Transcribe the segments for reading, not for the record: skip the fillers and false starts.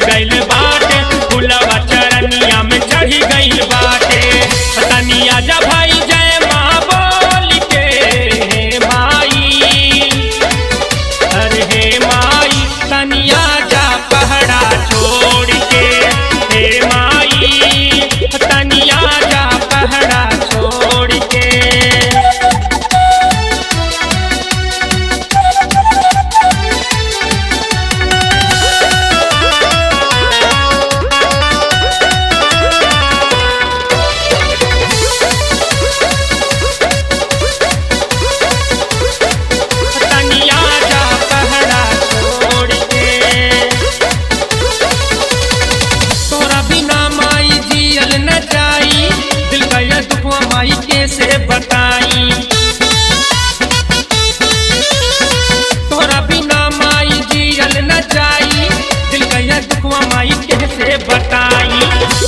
गइल बाटे, फुलवा चरनिया में चढ़ी गइल बाटे। तनिया जा भाई जय माँ बोल के हे माई, अरे हे माई तनिया जा पहड़ा छोड़ के हे माई, तनिया जा पहड़ा छोड़ के। माई कैसे बताई तोरा बिना माई जियल न जाई, दिल गया दुखवा माई कैसे बताई।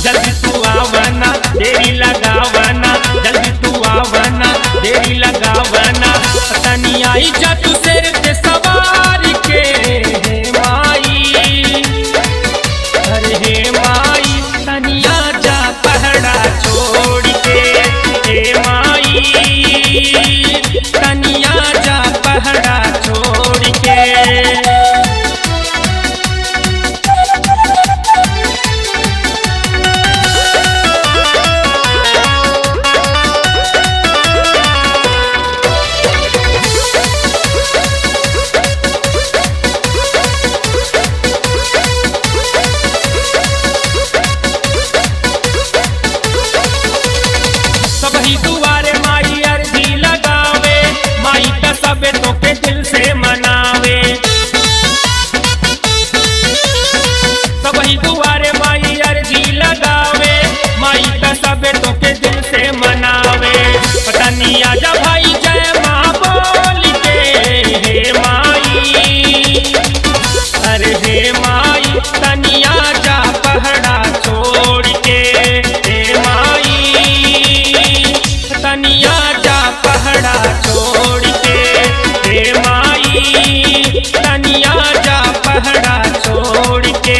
जल्दी तू आवना देरी लगावना, जल्दी तू आवना देरी लगावना। तनिया जा तू शेर पे सवार के हे माई, अरे हे माई तनिया जा पहड़ा छोड़ के हे माई, तनिया जा पहड़ा छोड़ के। सबही दुआरे माई अर्जी लगावे, माई का सबे तो के दिल से मनावे। सबही दुआरे माई अर्जी लगावे, माई का सबे तो के दिल से मनावे। तनिया जा भाई जय माँ बोल के हे माई, अरे हे माई तनिया जा पहड़ा छोड़ के हे माई, तनिया जा पहड़ा छोड़ के हे माई, तनिया जा पहड़ा छोड़ के।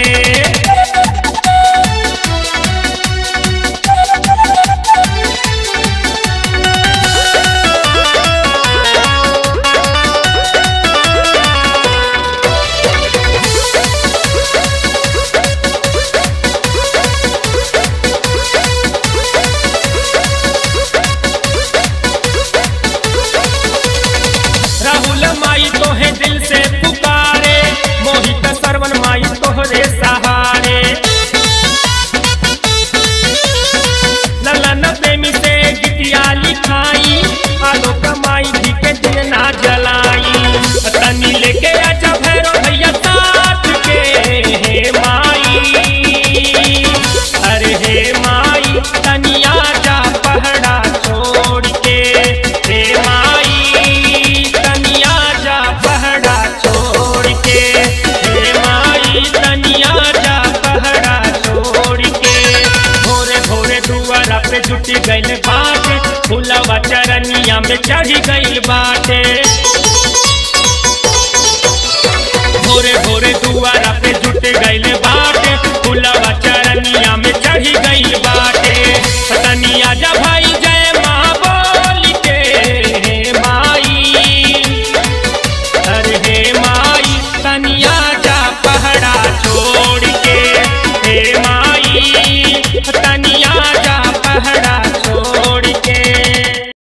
राहुल माई तोहे दिल से पुकारे, मोहित सरवन माई तोहरे सहारे। ललन प्रेमी से गीतिया लिखाई, आलोक माई भी के दिल ना जलाई। तनी लेके आजा भैरव भैया साथ के हे माई, अरे हे माई तनिया जा पहड़ा छोड़ के हे माई, तनिया जा पहड़ा छोड़ के हे माई, तनिया जा पहड़ा छोड़ के। भोरे भोरे दुआरा पे जुटी गइल बाटे, फुलवा चरनिया में चढ़ी गइल बाटे। भोरे भोरे दुआरा पे जुट गइल बाटे, फुलवा चरनिया